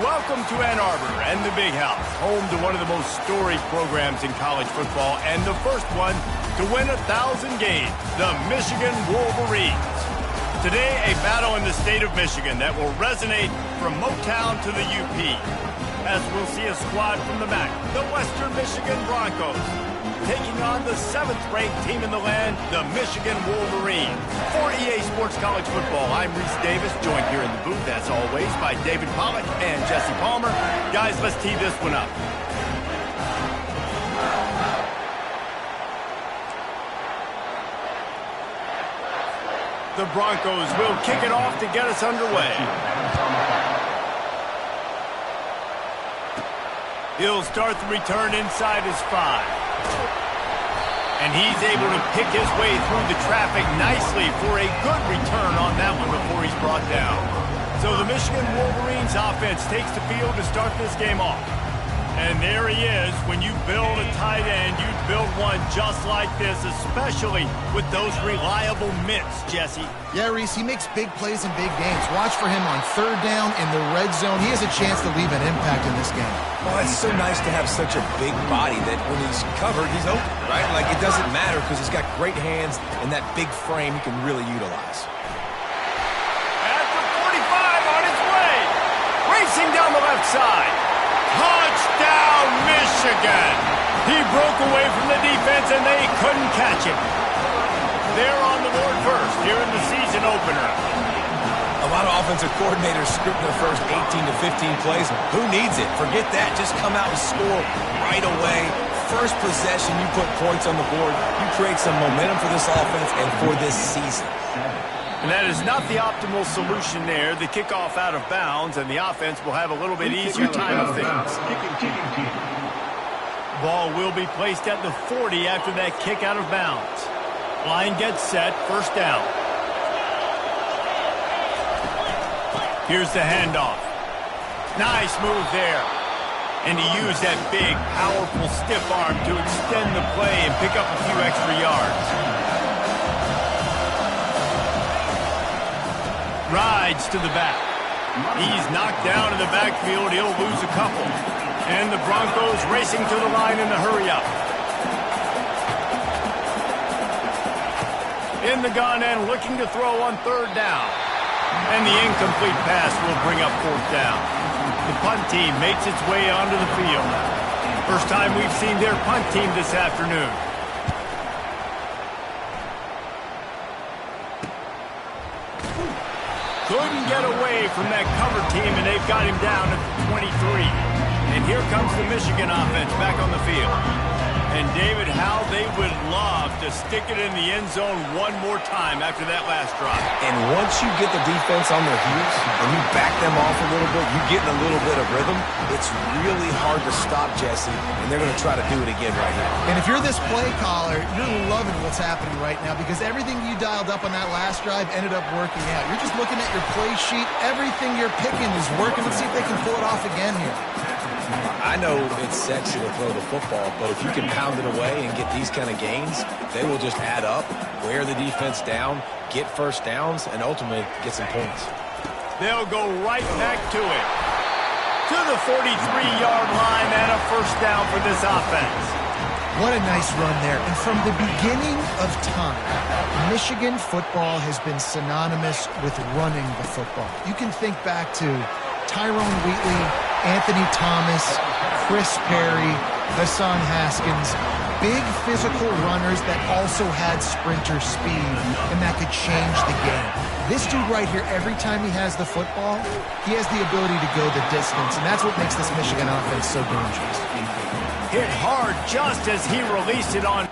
Welcome to Ann Arbor and the Big House, home to one of the most storied programs in college football and the first one to win 1,000 games, the Michigan Wolverines. Today, a battle in the state of Michigan that will resonate from Motown to the UP, as we'll see a squad from the MAC, the Western Michigan Broncos, taking on the 7th-ranked team in the land, the Michigan Wolverines. For EA Sports College Football, I'm Reese Davis, joined here in the booth, as always, by David Pollack and Jesse Palmer. Guys, let's tee this one up. The Broncos will kick it off to get us underway. He'll start the return inside his 5. And he's able to pick his way through the traffic nicely for a good return on that one before he's brought down. So the Michigan Wolverines offense takes the field to start this game off. And there he is. When you build a tight end, you build one just like this, especially with those reliable mitts, Jesse. Yeah, Reese, he makes big plays in big games. Watch for him on 3rd down in the red zone. He has a chance to leave an impact in this game. Well, it's so nice to have such a big body that when he's covered, he's open, right? Like, it doesn't matter because he's got great hands and that big frame he can really utilize. At the 45 on his way. Racing down the left side. Touchdown, Michigan! He broke away from the defense, and they couldn't catch him. They're on the board first here in the season opener. A lot of offensive coordinators script their first 18 to 15 plays. Who needs it? Forget that. Just come out and score right away. First possession, you put points on the board. You create some momentum for this offense and for this season. And that is not the optimal solution there. The kickoff out of bounds, and the offense will have a little bit easier time of things. Ball will be placed at the 40 after that kick out of bounds. Line gets set, 1st down. Here's the handoff. Nice move there. And he used that big, powerful, stiff arm to extend the play and pick up a few extra yards. Rides to the back. He's knocked down in the backfield. He'll lose a couple. And the Broncos racing to the line in the hurry-up. In the gun and looking to throw on 3rd down. And the incomplete pass will bring up 4th down. The punt team makes its way onto the field. First time we've seen their punt team this afternoon. Couldn't get away from that cover team, and they've got him down at the 23. And here comes the Michigan offense back on the field. And, David, how they would love to stick it in the end zone one more time after that last drive. And once you get the defense on their heels and you back them off a little bit, you get in a little bit of rhythm, it's really hard to stop, Jesse, and they're going to try to do it again right here. And if you're this play caller, you're loving what's happening right now because everything you dialed up on that last drive ended up working out. You're just looking at your play sheet. Everything you're picking is working. Let's see if they can pull it off again here. I know it's sexy to throw the football, but if you can pound it away and get these kind of gains, they will just add up, wear the defense down, get 1st downs, and ultimately get some points. They'll go right back to it. To the 43-yard line and a 1st down for this offense. What a nice run there. And from the beginning of time, Michigan football has been synonymous with running the football. You can think back to Tyrone Wheatley, Anthony Thomas, Chris Perry, Hassan Haskins, big physical runners that also had sprinter speed and that could change the game. This dude right here, every time he has the football, he has the ability to go the distance, and that's what makes this Michigan offense so dangerous. Hit hard just as he released it on.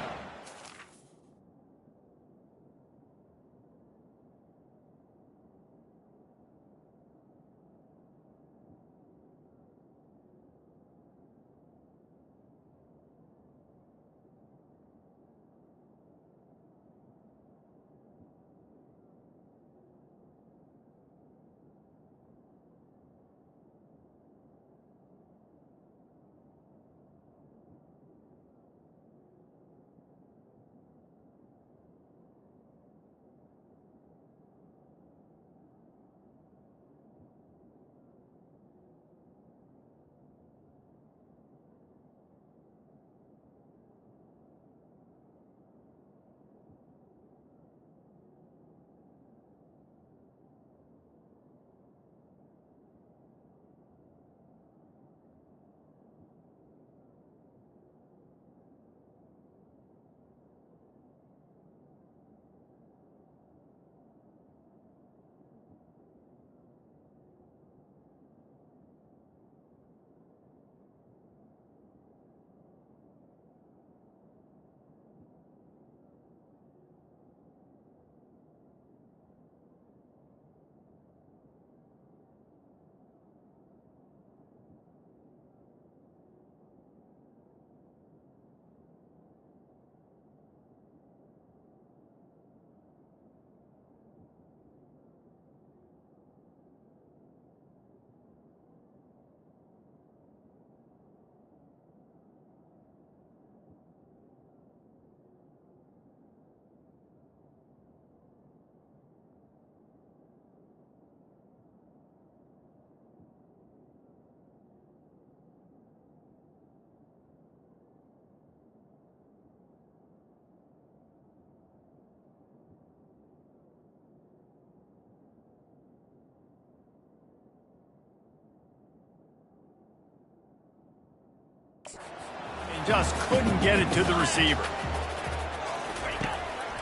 just couldn't get it to the receiver.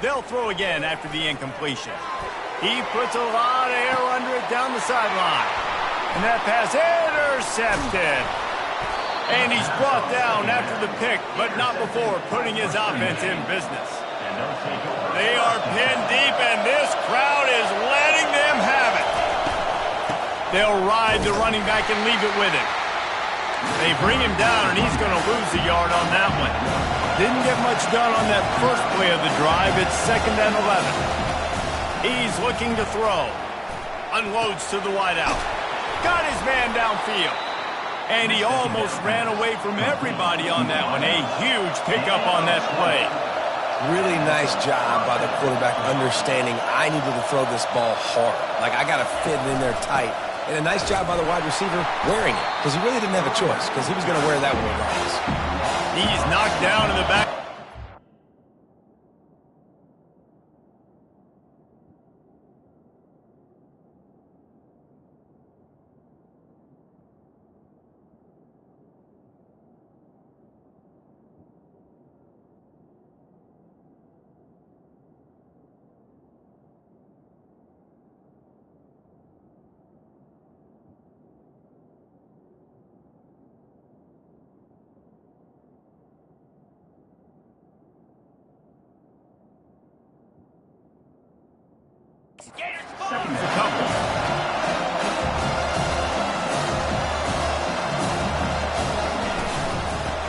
They'll throw again after the incompletion. He puts a lot of air under it down the sideline. And that pass intercepted. And he's brought down after the pick, but not before putting his offense in business. They are pinned deep, and this crowd is letting them have it. They'll ride the running back and leave it with him. They bring him down, and he's going to lose a yard on that one. Didn't get much done on that first play of the drive. It's 2nd and 11. He's looking to throw. Unloads to the wideout. Got his man downfield. And he almost ran away from everybody on that one. A huge pickup on that play. Really nice job by the quarterback understanding I needed to throw this ball hard. Like, I got to fit it in there tight. And a nice job by the wide receiver wearing it, because he really didn't have a choice, because he was going to wear that one regardless. He's knocked down in the back.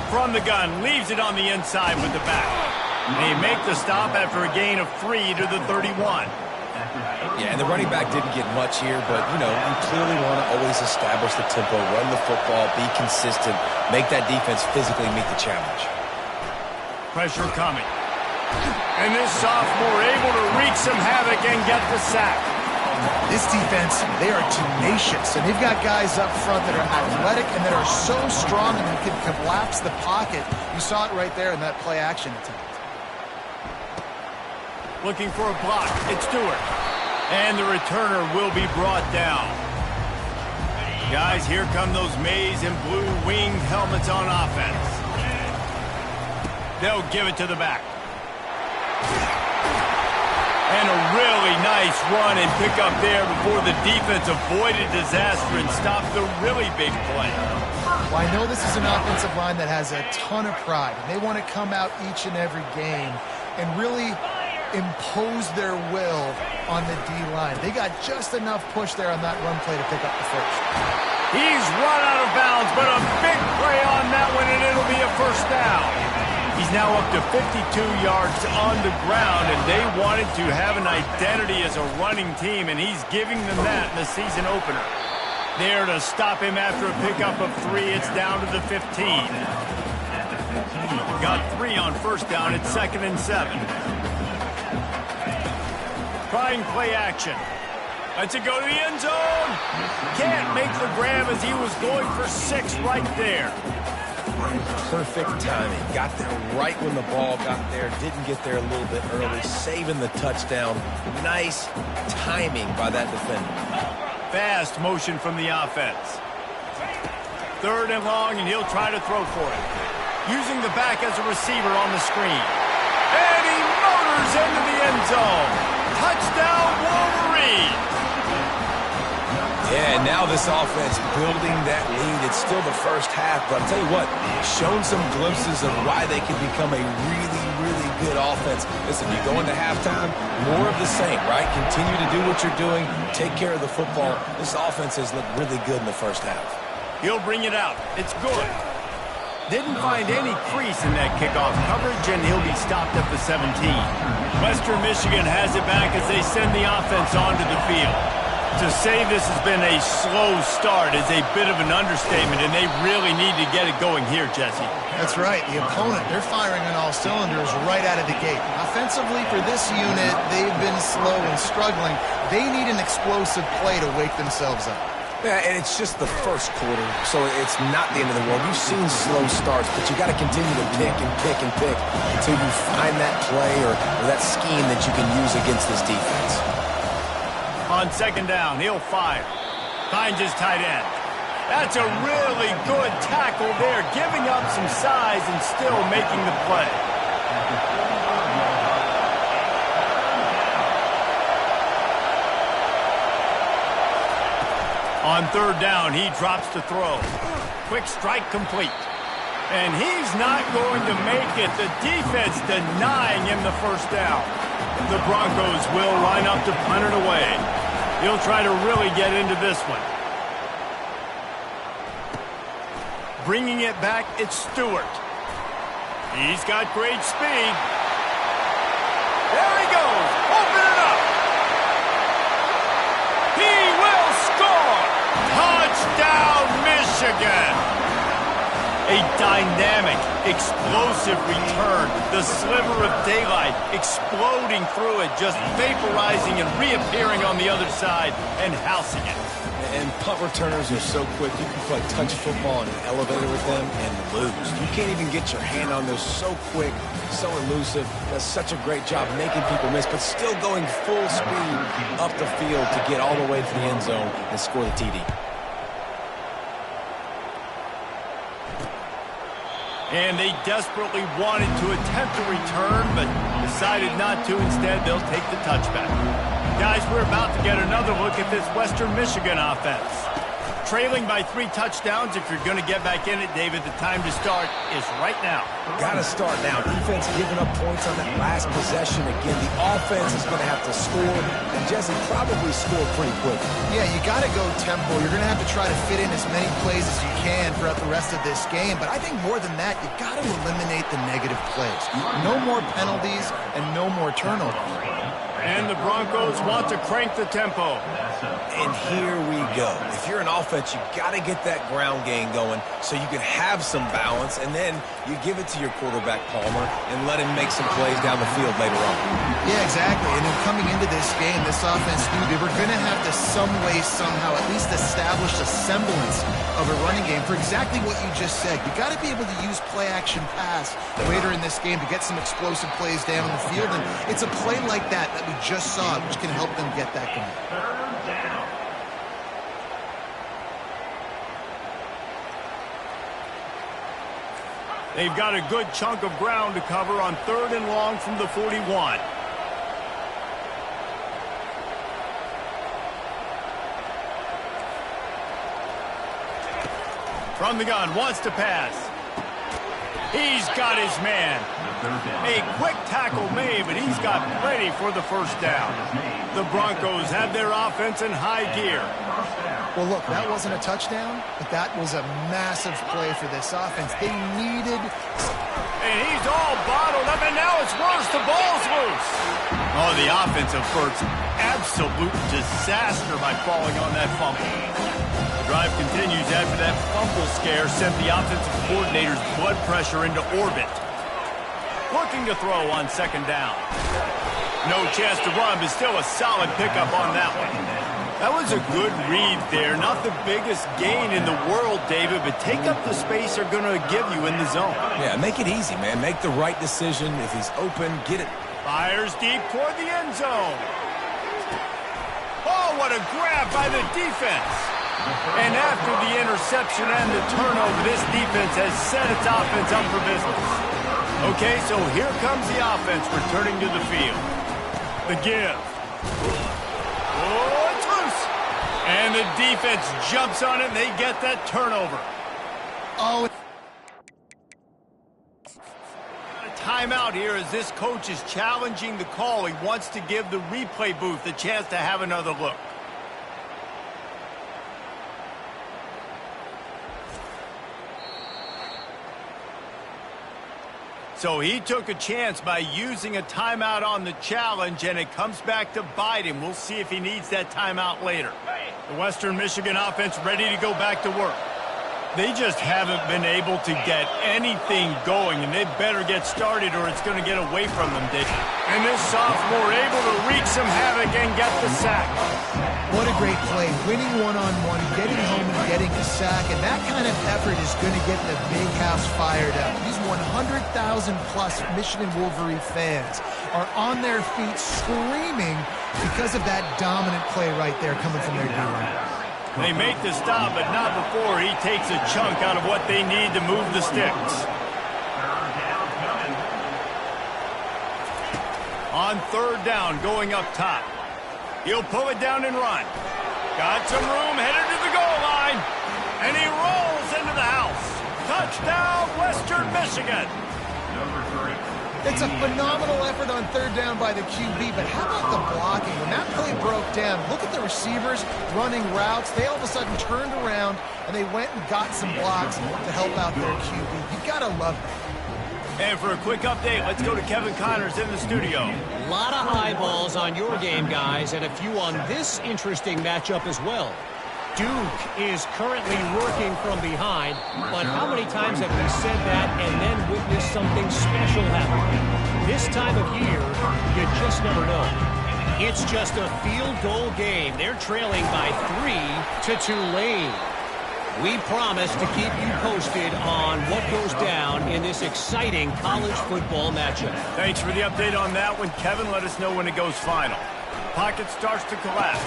From the gun, leaves it on the inside with the back. They make the stop after a gain of 3 to the 31. Yeah, and the running back didn't get much here, but, you know, you clearly want to always establish the tempo, run the football, be consistent, make that defense physically meet the challenge. Pressure coming. And this sophomore able to wreak some havoc and get the sack. This defense, they are tenacious, and they've got guys up front that are athletic and that are so strong and can collapse the pocket. You saw it right there in that play-action attempt. Looking for a block. It's Stewart. And the returner will be brought down. Guys, here come those maize and blue winged helmets on offense. They'll give it to the back. And a really nice run and pick up there before the defense avoided disaster and stopped the really big play. Well, I know this is an offensive line that has a ton of pride, and they want to come out each and every game and really impose their will on the D-line. They got just enough push there on that run play to pick up the first. He's run out of bounds, but a big play on that one, and it'll be a first down. He's now up to 52 yards on the ground, and they wanted to have an identity as a running team, and he's giving them that in the season opener. There to stop him after a pickup of 3. It's down to the 15. Got 3 on first down. It's 2nd and 7. Trying play action. Lets it go to the end zone. Can't make the grab as he was going for 6 right there. Perfect timing. Got there right when the ball got there. Didn't get there a little bit early. Saving the touchdown. Nice timing by that defender. Fast motion from the offense. 3rd and long, and he'll try to throw for it. Using the back as a receiver on the screen. And he motors into the end zone. Touchdown, Wolverines! Yeah, and now this offense building that lead. It's still the first half, but I'll tell you what, shown some glimpses of why they can become a really, really good offense. Listen, you go into halftime, more of the same, right? Continue to do what you're doing, take care of the football. This offense has looked really good in the first half. He'll bring it out. It's good. Didn't find any crease in that kickoff coverage, and he'll be stopped at the 17. Western Michigan has it back as they send the offense onto the field. To say this has been a slow start is a bit of an understatement, and they really need to get it going here, Jesse. That's right. The opponent, they're firing on all cylinders right out of the gate. Offensively, for this unit, they've been slow and struggling. They need an explosive play to wake themselves up. Yeah, and it's just the first quarter, so it's not the end of the world. You've seen slow starts, but you got to continue to pick and pick and pick until you find that play or that scheme that you can use against this defense. On 2nd down, he'll fire. Finds his tight end. That's a really good tackle there, giving up some size and still making the play. On third down, he drops to throw. Quick strike complete. And he's not going to make it. The defense denying him the first down. The Broncos will line up to punt it away. He'll try to really get into this one. Bringing it back, it's Stewart. He's got great speed. There he goes. Open it up. He will score. Touchdown, Michigan. A dynamic, explosive return. The sliver of daylight exploding through it, just vaporizing and reappearing on the other side and housing it. And punt returners are so quick. You can play touch football in an elevator with them and lose. You can't even get your hand on those. So quick, so elusive. Does such a great job making people miss, but still going full speed up the field to get all the way to the end zone and score the TD. And they desperately wanted to attempt a return, but decided not to. Instead, they'll take the touchback. Guys, we're about to get another look at this Western Michigan offense. Trailing by 3 touchdowns. If you're going to get back in it, David, the time to start is right now. Got to start now. Defense giving up points on that last possession. Again, the offense is going to have to score, and Jesse probably score pretty quick. Yeah, you got to go tempo. You're going to have to try to fit in as many plays as you can throughout the rest of this game. But I think more than that, you got to eliminate the negative plays. No more penalties and no more turnovers. And the Broncos want to crank the tempo. And here we go. If you're an offense, you got to get that ground game going so you can have some balance, and then you give it to your quarterback, Palmer, and let him make some plays down the field later on. Yeah, exactly. And then coming into this game, this offense knew they were going to have to some way, somehow, at least establish a semblance of a running game for exactly what you just said. You got to be able to use play-action pass later in this game to get some explosive plays down the field, and it's a play like that we just saw, which can help them get that going. They've got a good chunk of ground to cover on 3rd and long from the 41. From the gun, wants to pass. He's got his man. A quick tackle made, but he's got plenty for the first down. The Broncos have their offense in high gear. Well, look, that wasn't a touchdown, but that was a massive play for this offense. They needed... And he's all bottled up, and now it's worse. The ball's loose. Oh, the offensive effort's absolute disaster by falling on that fumble. The drive continues after that fumble scare sent the offensive coordinator's blood pressure into orbit. Looking to throw on 2nd down. No chance to run, but still a solid pickup on that one. That was a good read there. Not the biggest gain in the world, David, but take up the space they're going to give you in the zone. Yeah, make it easy, man. Make the right decision. If he's open, get it. Fires deep toward the end zone. Oh, what a grab by the defense. And after the interception and the turnover, this defense has set its offense up for business. Okay, so here comes the offense returning to the field. The give. Oh, it's loose. And the defense jumps on it, and they get that turnover. Oh, A timeout here as this coach is challenging the call. He wants to give the replay booth a chance to have another look. So he took a chance by using a timeout on the challenge, and it comes back to bite him. We'll see if he needs that timeout later. The Western Michigan offense ready to go back to work. They just haven't been able to get anything going, and they better get started or it's going to get away from them, Dave. And this sophomore able to wreak some havoc and get the sack. what a great play. Winning one-on-one, getting home and getting a sack, and that kind of effort is going to get the big house fired up. These 100,000-plus Michigan Wolverine fans are on their feet screaming because of that dominant play right there coming from their D-line. They make the stop, but not before he takes a chunk out of what they need to move the sticks. On third down, going up top. He'll pull it down and run. Got some room, headed to the goal line. And he rolls into the house. Touchdown, Western Michigan. It's a phenomenal effort on third down by the QB, but how about the blocking? When that play broke down, look at the receivers running routes. They all of a sudden turned around, and they went and got some blocks to help out their QB. You got to love that. And for a quick update, let's go to Kevin Connors in the studio. A lot of eyeballs on your game, guys, and a few on this interesting matchup as well. Duke is currently working from behind, but how many times have we said that and then witnessed something special happen? This time of year, you just never know. It's just a field goal game. They're trailing by 3 to Tulane. We promise to keep you posted on what goes down in this exciting college football matchup. Thanks for the update on that one, Kevin. Let us know when it goes final. Pocket starts to collapse.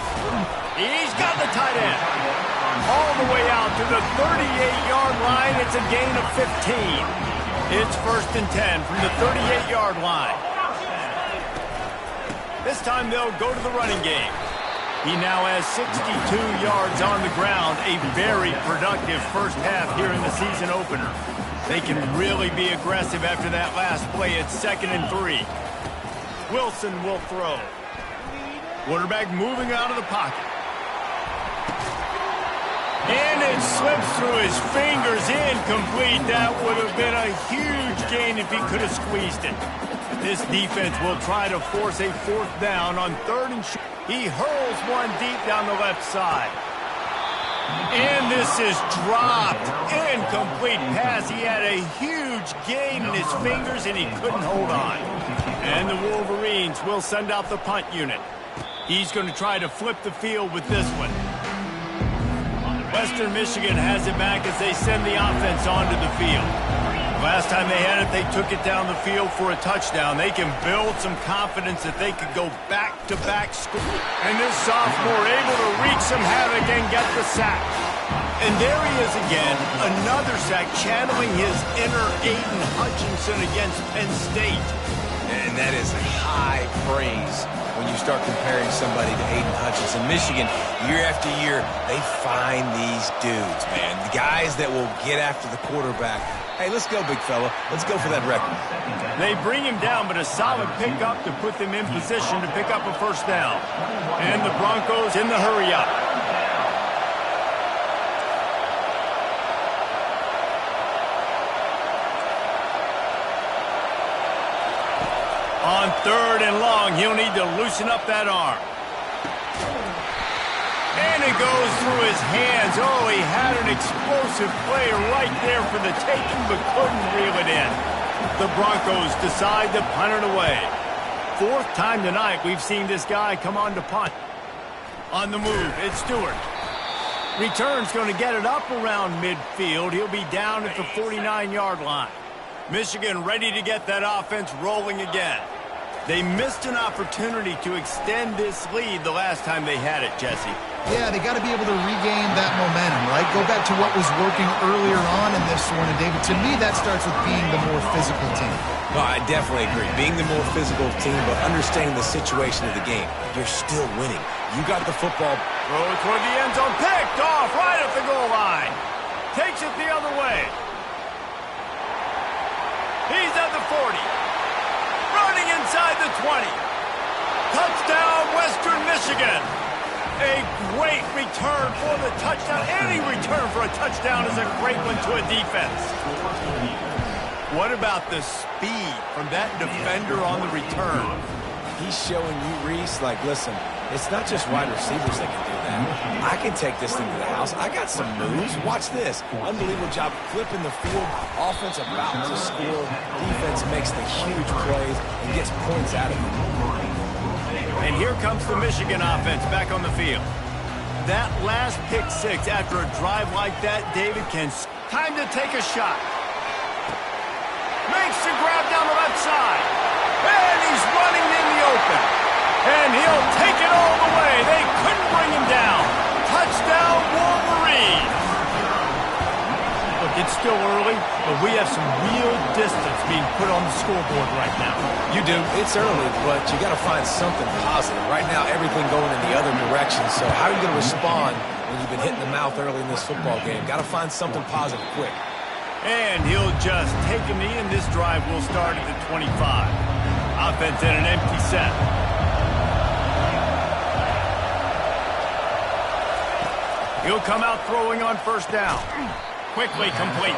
He's got the tight end. All the way out to the 38-yard line. It's a gain of 15. It's 1st and 10 from the 38-yard line. This time they'll go to the running game. He now has 62 yards on the ground. A very productive first half here in the season opener. They can really be aggressive after that last play. It's 2nd and 3. Wilson will throw. Quarterback moving out of the pocket. And it slips through his fingers, incomplete. That would have been a huge gain if he could have squeezed it. This defense will try to force a 4th down on 3rd and short. He hurls one deep down the left side. And this is dropped. Incomplete pass. He had a huge gain in his fingers, and he couldn't hold on. And the Wolverines will send out the punt unit. He's going to try to flip the field with this one. Western Michigan has it back as they send the offense onto the field. Last time they had it, they took it down the field for a touchdown. They can build some confidence that they could go back-to-back score. And this sophomore able to wreak some havoc and get the sack. And there he is again, another sack, channeling his inner Aiden Hutchinson against Penn State. And that is high praise when you start comparing somebody to Aiden Hutchinson. Michigan, year after year, they find these dudes, man. The guys that will get after the quarterback. Hey, let's go, big fella. Let's go for that record. They bring him down, but a solid pickup to put them in position to pick up a 1st down. And the Broncos in the hurry-up. On 3rd and long, he'll need to loosen up that arm. And it goes through his hands. Oh, he had an explosive play right there for the taking, but couldn't reel it in. The Broncos decide to punt it away. 4th time tonight we've seen this guy come on to punt. On the move, it's Stewart. Return's going to get it up around midfield. He'll be down at the 49-yard line. Michigan ready to get that offense rolling again. They missed an opportunity to extend this lead the last time they had it, Jesse. Yeah, they got to be able to regain that momentum, right? Go back to what was working earlier on in this one. And, David, to me, that starts with being the more physical team. No, I definitely agree. Being the more physical team, but understanding the situation of the game. You're still winning. You got the football. Throw it toward the end zone. Picked off right at the goal line. Takes it the other way. He's at the 40. Running inside the 20. Touchdown, Western Michigan. A great return for the touchdown. Any return for a touchdown is a great one to a defense. What about the speed from that defender on the return? He's showing you, Reese, like, listen, it's not just wide receivers that can do that. I can take this thing to the house. I got some moves. Watch this. Unbelievable job flipping the field. Offense about to score. Defense makes the huge plays and gets points out of it. And here comes the Michigan offense back on the field. That last pick 6 after a drive like that, David, time to take a shot. Makes the grab down the left side. And he's running in the open. And he'll take it all the way. They couldn't bring him down. Touchdown, It's still early, but we have some real distance being put on the scoreboard right now. You do. It's early, but you got to find something positive. Right now, everything going in the other direction. So how are you going to respond when you've been hit in the mouth early in this football game? Got to find something positive quick. And he'll just take a knee, and this drive will start at the 25. Offense in an empty set. He'll come out throwing on first down. Quickly complete.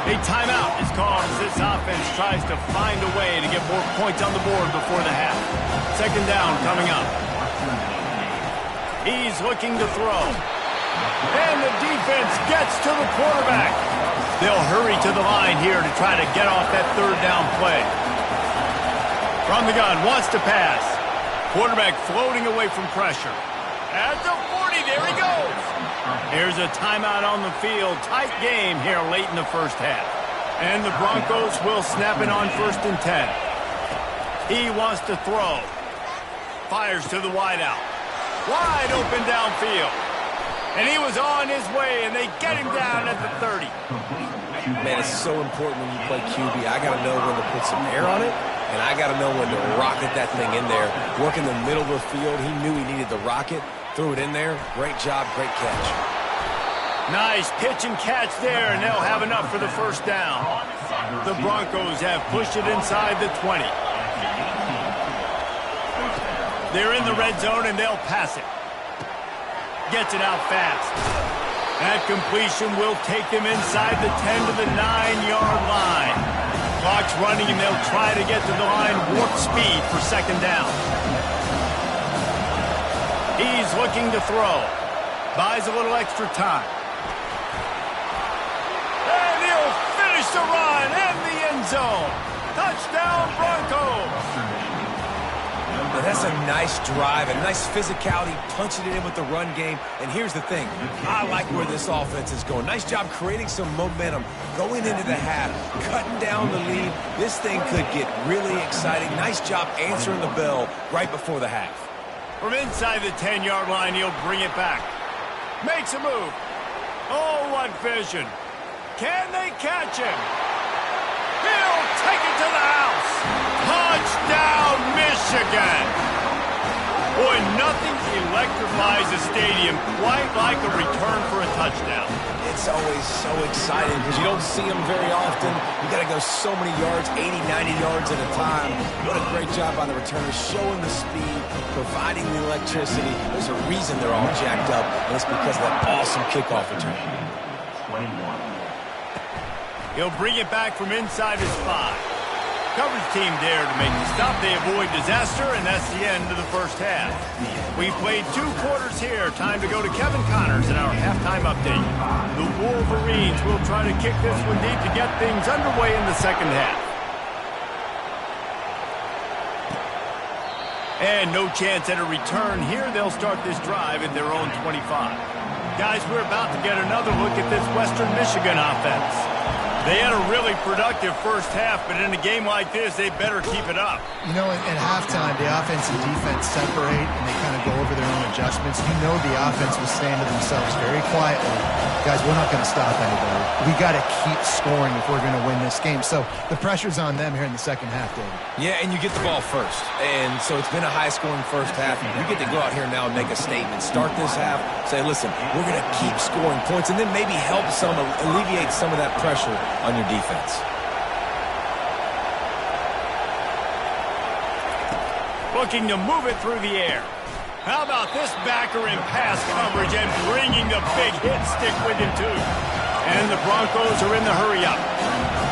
A timeout is called as this offense tries to find a way to get more points on the board before the half. Second down coming up. He's looking to throw. And the defense gets to the quarterback. They'll hurry to the line here to try to get off that third down play. From the gun, wants to pass. Quarterback floating away from pressure. At the 40, there he goes. Here's a timeout on the field. Tight game here late in the first half. And the Broncos will snap it on 1st and 10. He wants to throw. Fires to the wideout. Wide open downfield. And he was on his way, and they get him down at the 30. Man, it's so important when you play QB. I got to know when to put some air on it, and I got to know when to rocket that thing in there. Work in the middle of the field. He knew he needed the rocket. Threw it in there. Great job, great catch. Nice pitch and catch there, and they'll have enough for the first down. The Broncos have pushed it inside the 20. They're in the red zone, and they'll pass it. Gets it out fast. That completion will take them inside the 10 to the 9-yard line. Clock's running, and they'll try to get to the line warp speed for second down. He's looking to throw. Buys a little extra time. And he'll finish the run in the end zone. Touchdown, Broncos. But that's a nice drive, a nice physicality, punching it in with the run game. And here's the thing. I like where this offense is going. Nice job creating some momentum, going into the half, cutting down the lead. This thing could get really exciting. Nice job answering the bell right before the half. From inside the 10-yard line, he'll bring it back. Makes a move. Oh, what vision. Can they catch him? He'll take it to the house. Touchdown, Michigan. Boy, nothing electrifies a stadium quite like a return for a touchdown. It's always so exciting because you don't see them very often. You got to go so many yards, 80, 90 yards at a time. What a great job by the returners, showing the speed, providing the electricity. There's a reason they're all jacked up, and it's because of that awesome kickoff return. He'll bring it back from inside his 5. Coverage team there to make the stop. They avoid disaster, and that's the end of the first half. We played 2 quarters here. Time to go to Kevin Connors in our halftime update. The Wolverines will try to kick this one deep to get things underway in the second half. And no chance at a return here. They'll start this drive at their own 25. Guys, we're about to get another look at this Western Michigan offense. They had a really productive first half, but in a game like this, they better keep it up. You know, at halftime, the offense and defense separate, and they kind of go over their own adjustments. You know the offense was saying to themselves very quietly, guys, we're not going to stop anybody. We got to keep scoring if we're going to win this game. So the pressure's on them here in the second half, David. Yeah, and you get the ball first. And so it's been a high-scoring first half. You get to go out here now and make a statement. Start this half, say, listen, we're going to keep scoring points, and then maybe help some, alleviate some of that pressure on your defense. Looking to move it through the air. How about this backer in pass coverage and bringing the big hit stick with him too. And the Broncos are in the hurry-up.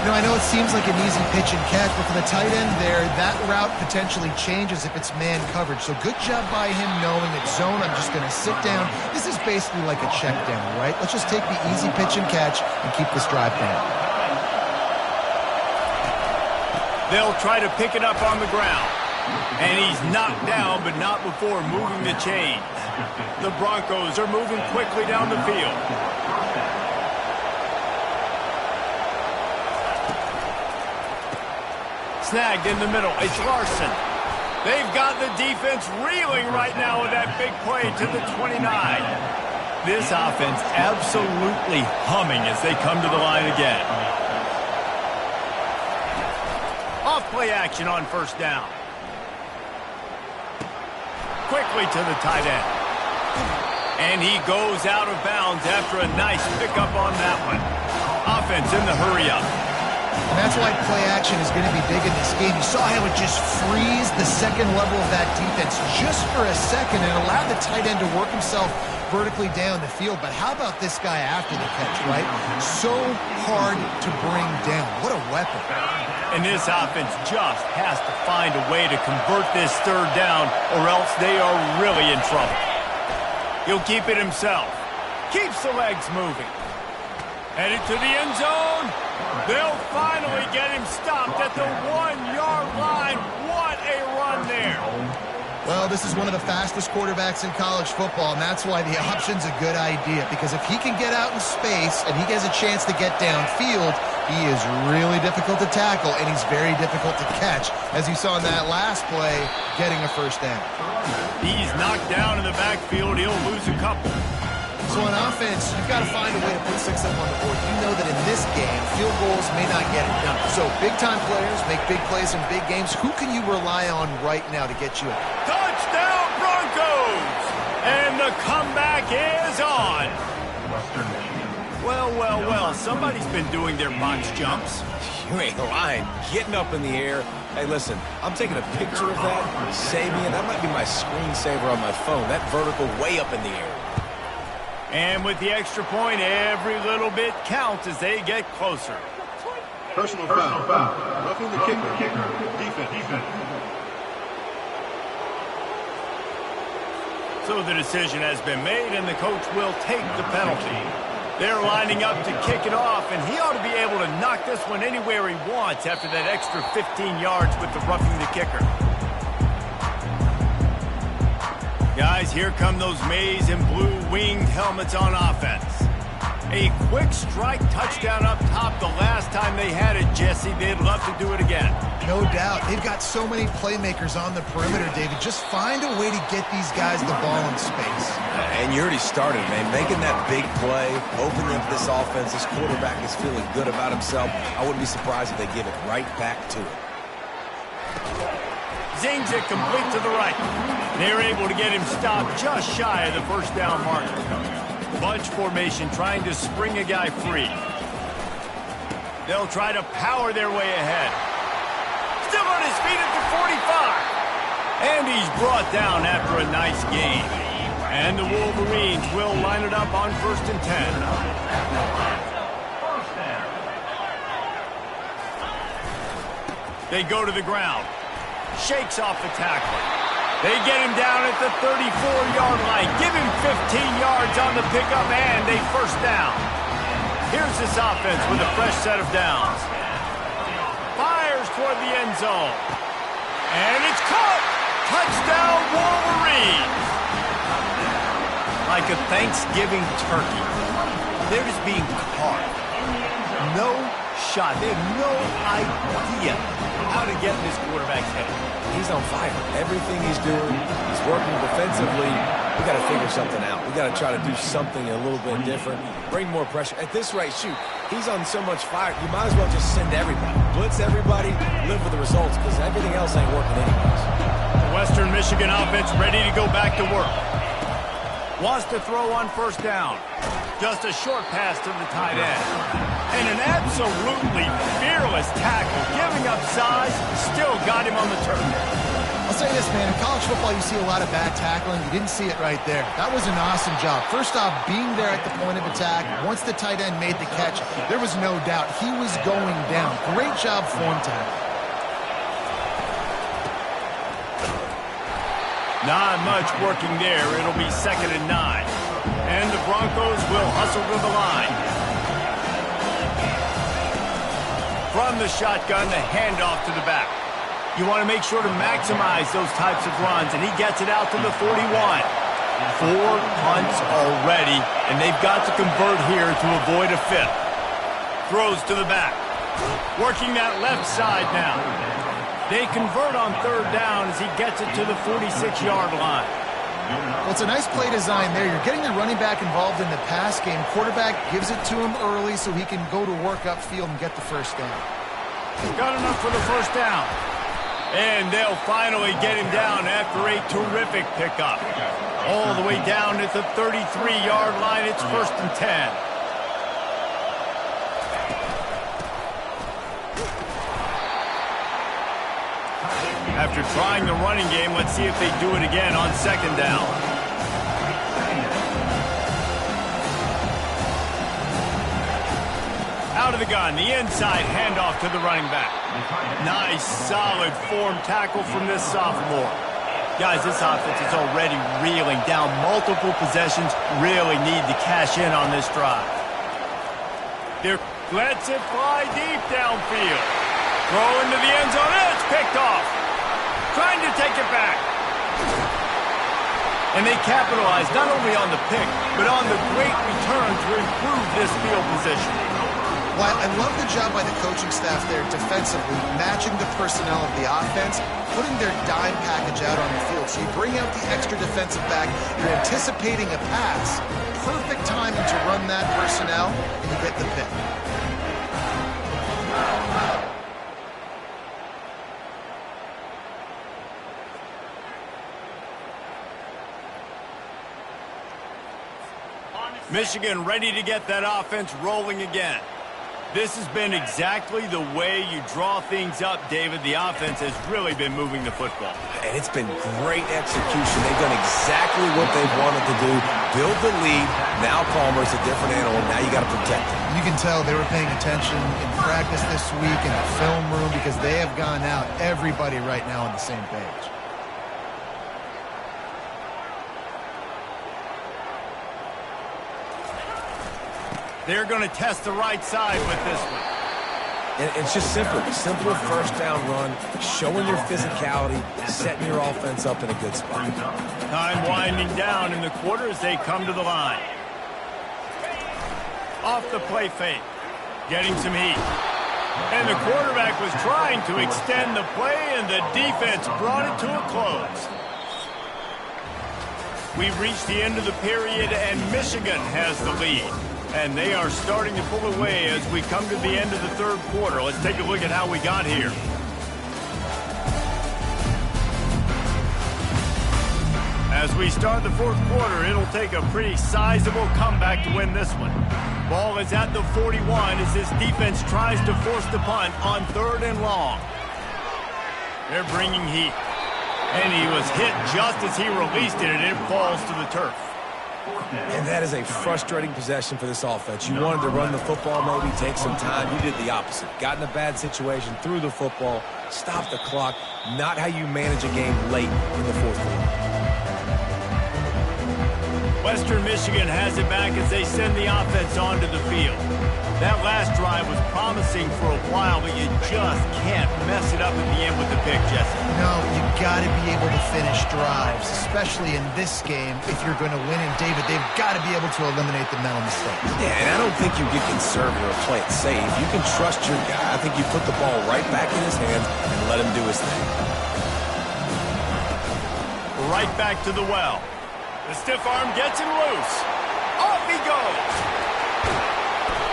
You know, I know it seems like an easy pitch and catch, but for the tight end there, that route potentially changes if it's man coverage. So good job by him knowing it's zone. I'm just going to sit down. This is basically like a check down, right? Let's just take the easy pitch and catch and keep this drive going. They'll try to pick it up on the ground. And he's knocked down, but not before moving the chain. The Broncos are moving quickly down the field. Snagged in the middle. It's Larson. They've got the defense reeling right now with that big play to the 29. This offense absolutely humming as they come to the line again. Off play action on first down. Quickly to the tight end. And he goes out of bounds after a nice pickup on that one. Offense in the hurry up. And that's why play action is going to be big in this game. You saw how it just frees the second level of that defense just for a second and allowed the tight end to work himself vertically down the field. But how about this guy after the catch, right? So hard to bring down. What a weapon. And this offense just has to find a way to convert this third down or else they are really in trouble. He'll keep it himself. Keeps the legs moving. Headed to the end zone. They'll finally get him stopped at the 1-yard line. What a run there. Well, this is one of the fastest quarterbacks in college football, and that's why the option's a good idea. Because if he can get out in space and he has a chance to get downfield, he is really difficult to tackle, and he's very difficult to catch. As you saw in that last play, getting a first down. He's knocked down in the backfield. He'll lose a couple. So on offense, you've got to find a way to put 6 up on the board. You know that in this game, field goals may not get it done. So big-time players make big plays in big games. Who can you rely on right now to get you in? Touchdown Broncos! And the comeback is on. Well, somebody's been doing their box jumps. You ain't lying. Getting up in the air. Hey, listen, I'm taking a picture of that. Save me, and that might be my screensaver on my phone. That vertical way up in the air. And with the extra point, every little bit counts as they get closer. Personal foul. Roughing the kicker. Defense. So the decision has been made, and the coach will take the penalty. They're lining up to kick it off, and he ought to be able to knock this one anywhere he wants after that extra 15 yards with the roughing the kicker. Guys, here come those maize and blue winged helmets on offense. A quick strike touchdown up top the last time they had it, Jesse. They'd love to do it again. No doubt. They've got so many playmakers on the perimeter, David. Just find a way to get these guys the ball in space. And you already started, man. Making that big play, opening up this offense. This quarterback is feeling good about himself. I wouldn't be surprised if they give it right back to him. Zings it complete to the right. They're able to get him stopped just shy of the first down marker. Bunch formation trying to spring a guy free. They'll try to power their way ahead. Still on his feet at the 45. And he's brought down after a nice gain. And the Wolverines will line it up on 1st and 10. They go to the ground. Shakes off the tackler. They get him down at the 34-yard line. Give him 15 yards on the pickup and a first down. Here's this offense with a fresh set of downs. Fires toward the end zone. And it's caught. Touchdown Wolverines. Like a Thanksgiving turkey. They're just being carved. No shot. They have no idea how to get in this quarterback's head. He's on fire. Everything he's doing, he's working defensively. We got to figure something out. We got to try to do something a little bit different. Bring more pressure. At this rate, shoot, he's on so much fire. You might as well just send everybody. Blitz everybody, live for the results, because everything else ain't working anyways. The Western Michigan offense ready to go back to work. Wants to throw on first down. Just a short pass to the tight end. And an absolutely fearless tackle. Giving up size, still got him on the turf. I'll say this, man. In college football, you see a lot of bad tackling. You didn't see it right there. That was an awesome job. First off, being there at the point of attack. Once the tight end made the catch, there was no doubt he was going down. Great job form tackle. Not much working there. It'll be 2nd and 9. And the Broncos will hustle to the line. From the shotgun, the handoff to the back. You want to make sure to maximize those types of runs, and he gets it out to the 41. 4 punts already, and they've got to convert here to avoid a 5th. Throws to the back. Working that left side now. They convert on 3rd down as he gets it to the 46-yard line. Well, it's a nice play design there. You're getting the running back involved in the pass game. Quarterback gives it to him early so he can go to work upfield and get the first down. Got enough for the first down. And they'll finally get him down after a terrific pickup. All the way down at the 33-yard line. It's 1st and 10. After trying the running game, let's see if they do it again on 2nd down. Out of the gun, the inside handoff to the running back. Nice, solid form tackle from this sophomore. Guys, this offense is already reeling down multiple possessions. Really need to cash in on this drive. They're lets it fly deep downfield. Throw into the end zone. It's picked off. Trying to take it back. And they capitalize not only on the pick, but on the great return to improve this field position. Well, I love the job by the coaching staff there defensively, matching the personnel of the offense, putting their dime package out on the field. So you bring out the extra defensive back, you're anticipating a pass, perfect timing to run that personnel, and you get the pick. Michigan ready to get that offense rolling again. This has been exactly the way you draw things up, David. The offense has really been moving the football. And it's been great execution. They've done exactly what they've wanted to do. Build the lead. Now Palmer's a different animal. Now you got to protect him. You can tell they were paying attention in practice this week in the film room because they have gone out, everybody right now on the same page. They're going to test the right side with this one. And it's just simple first down run, showing your physicality, setting your offense up in a good spot. Time winding down in the quarter as they come to the line. Off the play fake, getting some heat. And the quarterback was trying to extend the play, and the defense brought it to a close. We've reached the end of the period, and Michigan has the lead. And they are starting to pull away as we come to the end of the 3rd quarter. Let's take a look at how we got here. As we start the 4th quarter, it'll take a pretty sizable comeback to win this one. Ball is at the 41 as this defense tries to force the punt on 3rd and long. They're bringing heat. And he was hit just as he released it, and it falls to the turf. And that is a frustrating possession for this offense. You wanted to run the football, maybe take some time. You did the opposite. Got in a bad situation, threw the football, stopped the clock. Not how you manage a game late in the 4th quarter. Western Michigan has it back as they send the offense onto the field. That last drive was promising for a while, but you just can't mess it up at the end with the pick, Jesse. No, you got to be able to finish drives, especially in this game. If you're going to win, and David, they've got to be able to eliminate the mental mistakes. Yeah, and I don't think you get conservative or play it safe. You can trust your guy. I think you put the ball right back in his hands and let him do his thing. Right back to the well. The stiff arm gets him loose. Off he goes.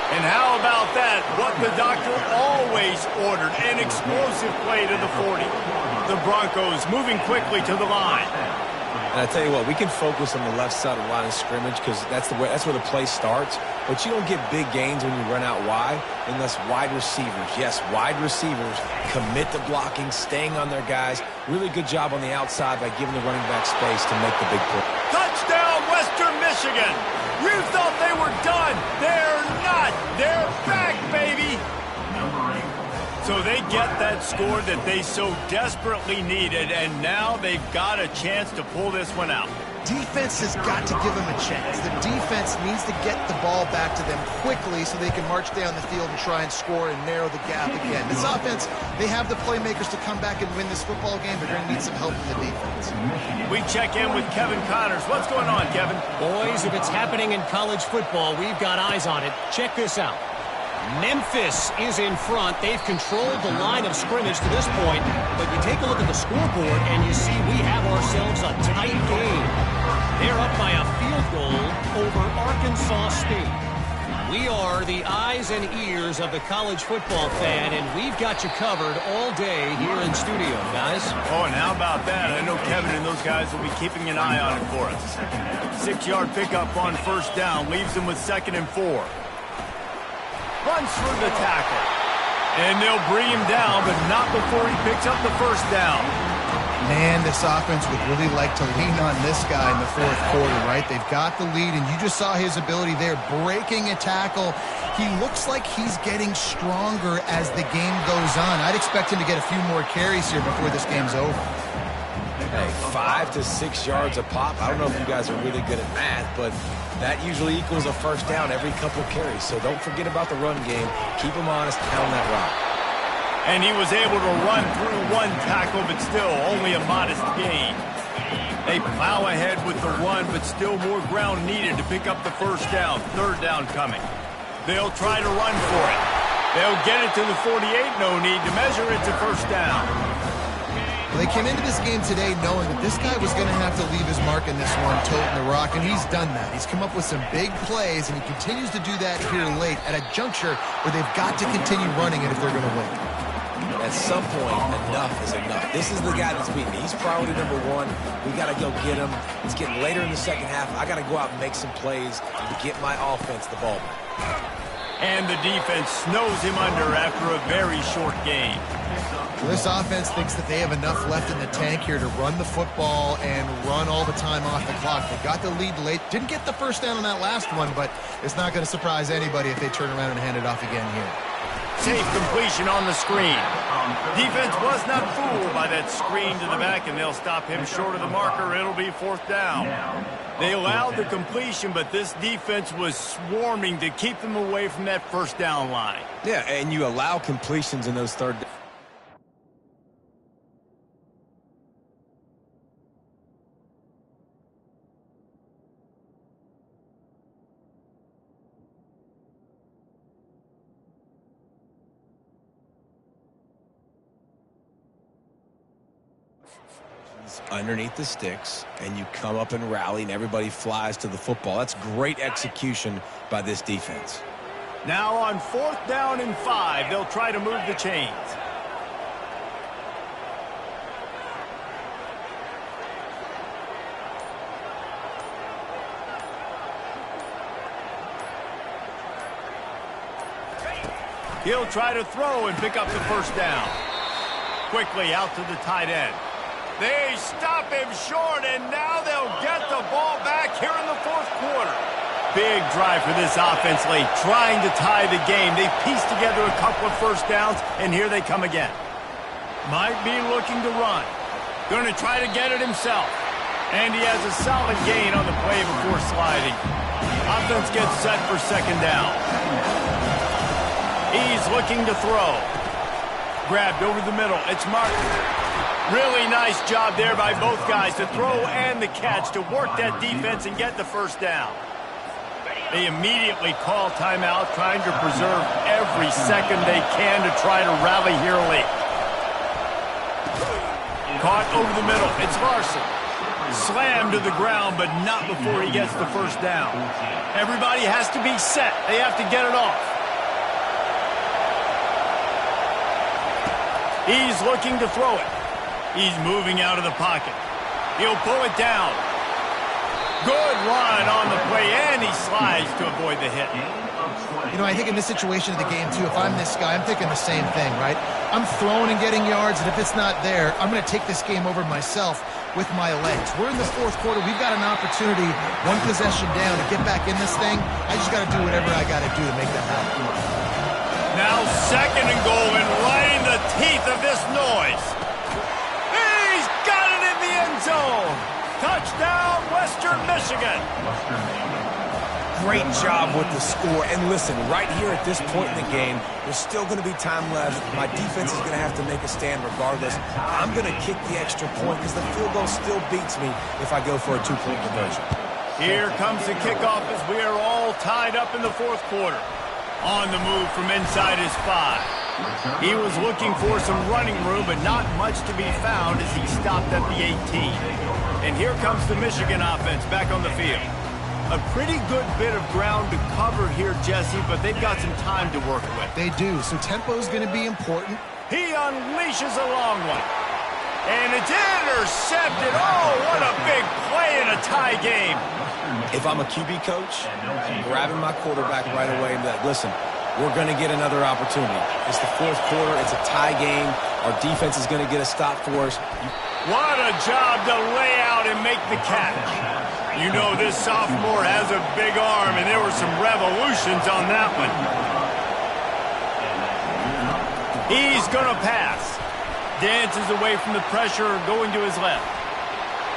And how about that? What the doctor always ordered, an explosive play to the 40. The Broncos moving quickly to the line. And I tell you what, we can focus on the left side of the line of scrimmage because that's where the play starts. But you don't get big gains when you run out wide unless wide receivers, yes, wide receivers, commit to blocking, staying on their guys. Really good job on the outside by giving the running back space to make the big play. Touchdown, Western Michigan! You thought they were done. They're not. They're back, baby. So they get that score that they so desperately needed, and now they've got a chance to pull this one out. Defense has got to give them a chance. The defense needs to get the ball back to them quickly so they can march down the field and try and score and narrow the gap again. This offense, they have the playmakers to come back and win this football game, but they're going to need some help from the defense. We check in with Kevin Connors. What's going on, Kevin? Boys, if it's happening in college football, we've got eyes on it. Check this out. Memphis is in front. They've controlled the line of scrimmage to this point, but you take a look at the scoreboard and you see we have ourselves a tight game. They're up by a field goal over Arkansas State. We are the eyes and ears of the college football fan, and we've got you covered all day here in studio, guys. Oh, and how about that? I know Kevin and those guys will be keeping an eye on it for us. 6-yard pickup on first down leaves them with 2nd and 4. Runs through the tackle. And they'll bring him down, but not before he picks up the first down. Man, this offense would really like to lean on this guy in the fourth quarter, right? They've got the lead, and you just saw his ability there, breaking a tackle. He looks like he's getting stronger as the game goes on. I'd expect him to get a few more carries here before this game's over. Hey, 5 to 6 yards a pop. I don't know if you guys are really good at math, but that usually equals a first down every couple carries. So don't forget about the run game. Keep him honest, pound that rock. And he was able to run through one tackle, but still only a modest gain. They plow ahead with the run, but still more ground needed to pick up the first down. 3rd down coming. They'll try to run for it. They'll get it to the 48. No need to measure it to first down. Well, they came into this game today knowing that this guy was going to have to leave his mark in this one, toting the rock, and he's done that. He's come up with some big plays, and he continues to do that here late at a juncture where they've got to continue running it if they're going to win. At some point, enough is enough. This is the guy that's beating me. He's priority number 1. We got to go get him. It's getting later in the second half. I got to go out and make some plays to get my offense the ball back. And the defense snows him under after a very short game. Well, this offense thinks that they have enough left in the tank here to run the football and run all the time off the clock. They got the lead late. Didn't get the first down on that last one, but it's not going to surprise anybody if they turn around and hand it off again here. Safe completion on the screen. Defense was not fooled by that screen to the back, and they'll stop him short of the marker. It'll be 4th down. They allowed the completion, but this defense was swarming to keep them away from that first down line. Yeah, and you allow completions in those third downs. Underneath the sticks, and you come up and rally, and everybody flies to the football. That's great execution by this defense. Now on 4th down and 5, they'll try to move the chains. He'll try to throw and pick up the first down. Quickly out to the tight end. They stop him short, and now they'll get the ball back here in the 4th quarter. Big drive for this offense late, trying to tie the game. They pieced together a couple of first downs, and here they come again. Might be looking to run. Going to try to get it himself. And he has a solid gain on the play before sliding. Offense gets set for 2nd down. He's looking to throw. Grabbed over the middle. It's Martin. Really nice job there by both guys to throw and the catch to work that defense and get the first down. They immediately call timeout, trying to preserve every second they can to try to rally here late. Caught over the middle. It's Larson. Slammed to the ground, but not before he gets the first down. Everybody has to be set. They have to get it off. He's looking to throw it. He's moving out of the pocket. He'll pull it down. Good run on the play, and he slides to avoid the hit. You know, I think in this situation of the game, too, if I'm this guy, I'm thinking the same thing, right? I'm throwing and getting yards, and if it's not there, I'm going to take this game over myself with my legs. We're in the 4th quarter. We've got an opportunity, one possession down, to get back in this thing. I just got to do whatever I got to do to make that happen. Now 2nd and goal, and right in the teeth of this noise. He's got it in the end zone. Touchdown, Western Michigan. Great job with the score. And listen, right here at this point in the game, there's still going to be time left. My defense is going to have to make a stand regardless. I'm going to kick the extra point because the field goal still beats me if I go for a 2-point conversion. Here comes the kickoff as we are all tied up in the 4th quarter. On the move from inside his 5. He was looking for some running room, but not much to be found as he stopped at the 18. And here comes the Michigan offense back on the field. A pretty good bit of ground to cover here, Jesse, but they've got some time to work with. They do, so tempo is going to be important. He unleashes a long one. And it's intercepted. Oh, what a big play in a tie game. If I'm a QB coach, I'm grabbing my quarterback right away and be like, listen, we're going to get another opportunity. It's the fourth quarter. It's a tie game. Our defense is going to get a stop for us. What a job to lay out and make the catch. You know this sophomore has a big arm, and there were some revolutions on that one. He's going to pass. Dances away from the pressure, going to his left.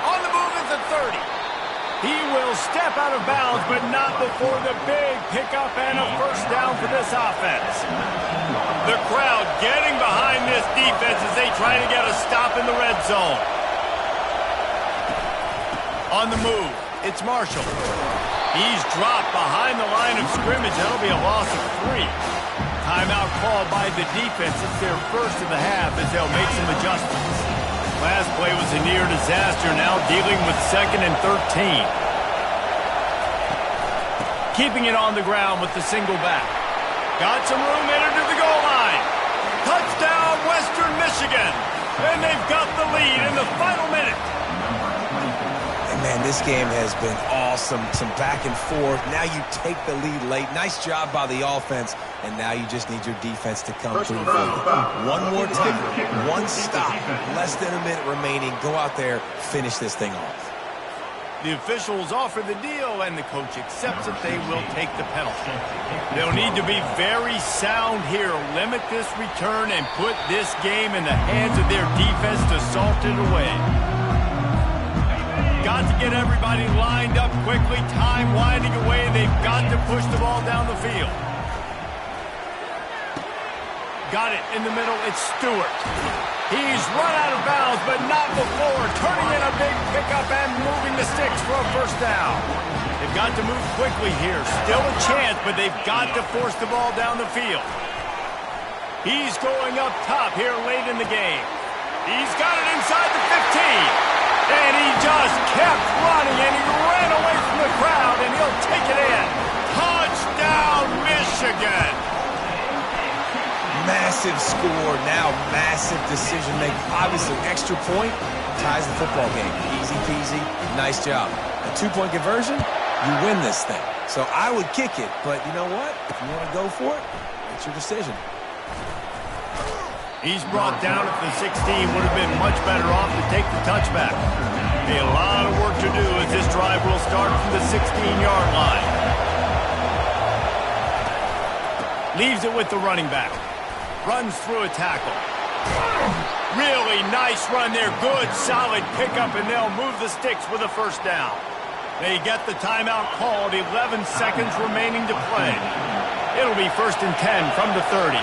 On the move is the 30. He will step out of bounds, but not before the big pickup and a first down for this offense. The crowd getting behind this defense as they try to get a stop in the red zone. On the move, it's Marshall. He's dropped behind the line of scrimmage. That'll be a loss of 3. Timeout called by the defense. It's their first of the half as they'll make some adjustments. Last play was a near disaster, now dealing with 2nd and 13. Keeping it on the ground with the single back. Got some room entered to the goal line. Touchdown, Western Michigan. And they've got the lead in the final minute. Man, this game has been awesome. Some back and forth. Now you take the lead late. Nice job by the offense. And now you just need your defense to come through for you. One more time. One stop. Less than a minute remaining. Go out there. Finish this thing off. The officials offer the deal, and the coach accepts that they will take the penalty. They'll need to be very sound here. Limit this return and put this game in the hands of their defense to salt it away. Got to get everybody lined up quickly. Time winding away. They've got to push the ball down the field. Got it in the middle. It's Stewart. He's run out of bounds, but not before. Turning in a big pickup and moving the sticks for a first down. They've got to move quickly here. Still a chance, but they've got to force the ball down the field. He's going up top here late in the game. He's got it inside the 15. And he just kept running, and he ran away from the crowd, and he'll take it in. Touchdown, Michigan! Massive score, now massive decision-making. Obviously, extra point ties the football game. Easy peasy, nice job. A 2-point conversion, you win this thing. So I would kick it, but you know what? If you want to go for it, it's your decision. He's brought down at the 16. Would have been much better off to take the touchback. A lot of work to do as this drive will start from the 16-yard line. Leaves it with the running back. Runs through a tackle. Really nice run there. Good, solid pickup, and they'll move the sticks with a first down. They get the timeout called. 11 seconds remaining to play. It'll be 1st and 10 from the 30.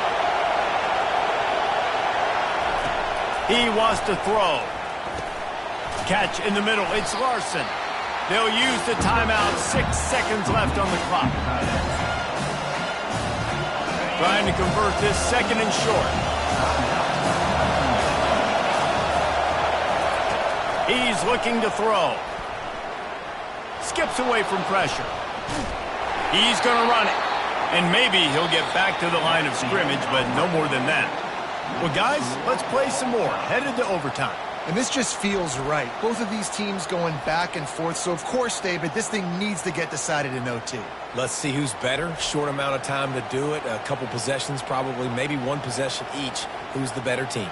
He wants to throw. Catch in the middle. It's Larson. They'll use the timeout. 6 seconds left on the clock. Trying to convert this 2nd and short. He's looking to throw. Skips away from pressure. He's going to run it. And maybe he'll get back to the line of scrimmage, but no more than that. Well, guys, let's play some more. Headed to overtime. And this just feels right. Both of these teams going back and forth. So, of course, David, this thing needs to get decided in OT. Let's see who's better. Short amount of time to do it. A couple possessions probably, maybe one possession each. Who's the better team?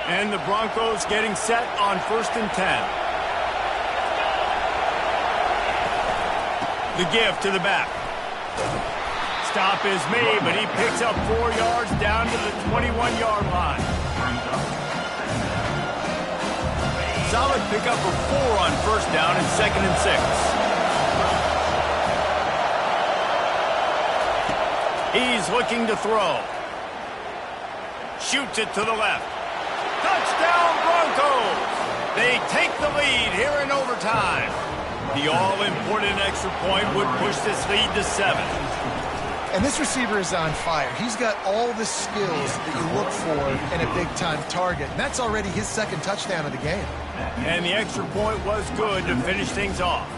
And the Broncos getting set on 1st and 10. The give to the back. Stop is made, but he picks up 4 yards down to the 21-yard line. Solid pickup of 4 on first down and 2nd and 6. He's looking to throw. Shoots it to the left. Touchdown Broncos! They take the lead here in overtime. The all-important extra point would push this lead to 7. And this receiver is on fire. He's got all the skills that you look for in a big-time target. And that's already his second touchdown of the game. And the extra point was good to finish things off.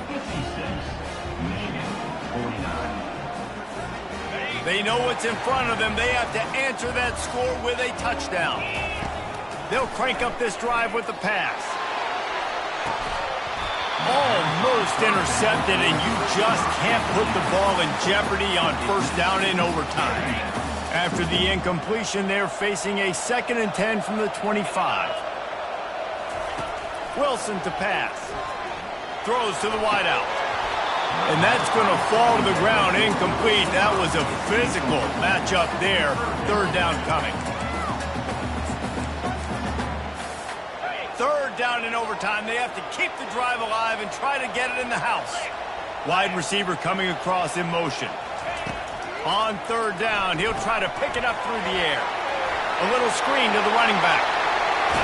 They know what's in front of them. They have to answer that score with a touchdown. They'll crank up this drive with the pass. Almost intercepted, and you just can't put the ball in jeopardy on first down in overtime. After the incompletion, they're facing a 2nd and 10 from the 25. Wilson to pass. Throws to the wideout. And that's going to fall to the ground incomplete. That was a physical matchup there. 3rd down coming. 3rd down in overtime. They have to keep the drive alive and try to get it in the house. Wide receiver coming across in motion. On 3rd down, he'll try to pick it up through the air. A little screen to the running back.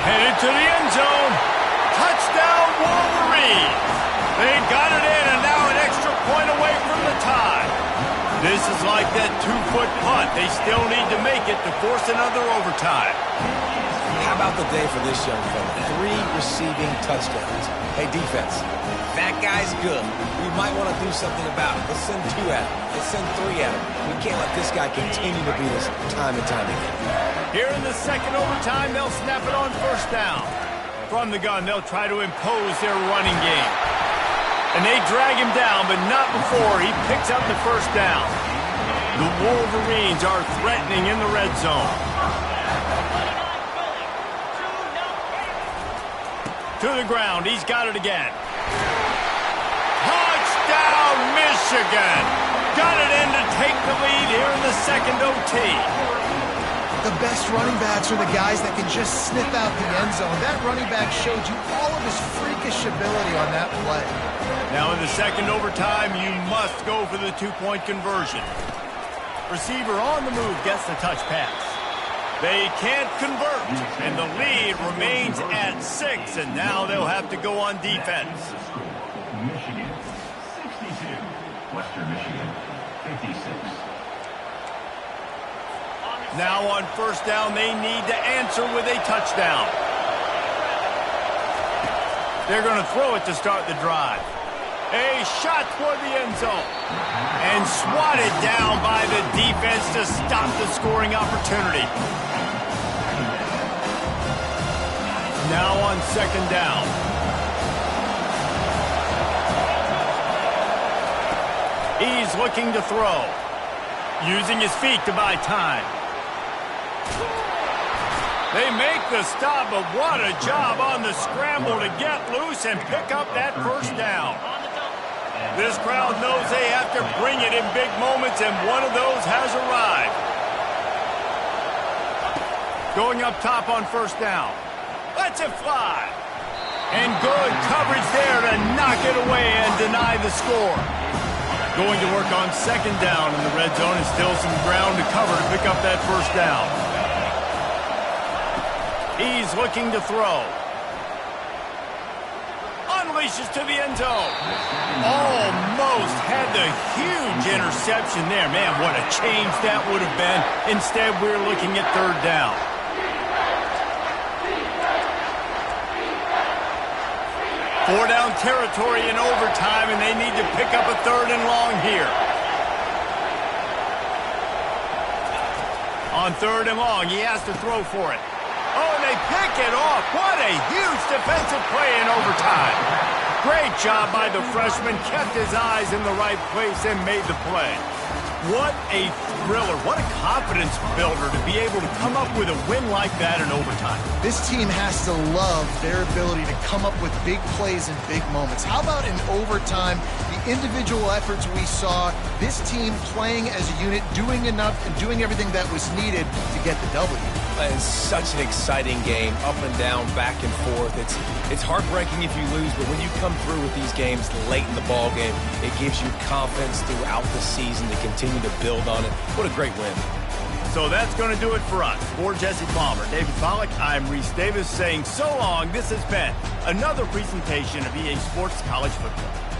Headed to the end zone. Touchdown Wolverines! They got it in, and now an extra point away from the tie. This is like that 2-foot punt. They still need to make it to force another overtime. How about the day for this young fella? 3 receiving touchdowns. Hey, defense, that guy's good. We might want to do something about it. Let's send 2 at him. Let's send 3 at him. We can't let this guy continue to beat us time and time again. Here in the 2nd overtime, they'll snap it on 1st down. From the gun, they'll try to impose their running game. And they drag him down, but not before he picks up the 1st down. The Wolverines are threatening in the red zone. To the ground, he's got it again. Touchdown, Michigan! Got it in to take the lead here in the 2nd OT. The best running backs are the guys that can just sniff out the end zone. That running back showed you all of his freakish ability on that play. Now in the 2nd overtime, you must go for the 2-point conversion. Receiver on the move gets the touch pass. They can't convert, and the lead remains at 6, and now they'll have to go on defense. Michigan, 62. Western Michigan, 56. Now on 1st down, they need to answer with a touchdown. They're going to throw it to start the drive. A shot toward the end zone. And swatted down by the defense to stop the scoring opportunity. Now on 2nd down. He's looking to throw. Using his feet to buy time. They make the stop, but what a job on the scramble to get loose and pick up that 1st down. This crowd knows they have to bring it in big moments, and one of those has arrived. Going up top on 1st down. Lets it fly. And good coverage there to knock it away and deny the score. Going to work on 2nd down in the red zone, and still some ground to cover to pick up that 1st down. He's looking to throw. Unleashes to the end zone. Almost had the huge interception there. Man, what a change that would have been. Instead, we're looking at 3rd down. Four down territory in overtime, and they need to pick up a 3rd and long here. On 3rd and long, he has to throw for it. Oh, and they pick it off. What a huge defensive play in overtime. Great job by the freshman. Kept his eyes in the right place and made the play. What a thriller. What a confidence builder to be able to come up with a win like that in overtime. This team has to love their ability to come up with big plays in big moments. How about in overtime, the individual efforts we saw, this team playing as a unit, doing enough and doing everything that was needed to get the W. It's such an exciting game, up and down, back and forth. It's heartbreaking if you lose, but when you come through with these games late in the ball game, it gives you confidence throughout the season to continue to build on it. What a great win. So that's going to do it for us. For Jesse Palmer, David Pollack, I'm Reese Davis saying so long. This has been another presentation of EA Sports College Football.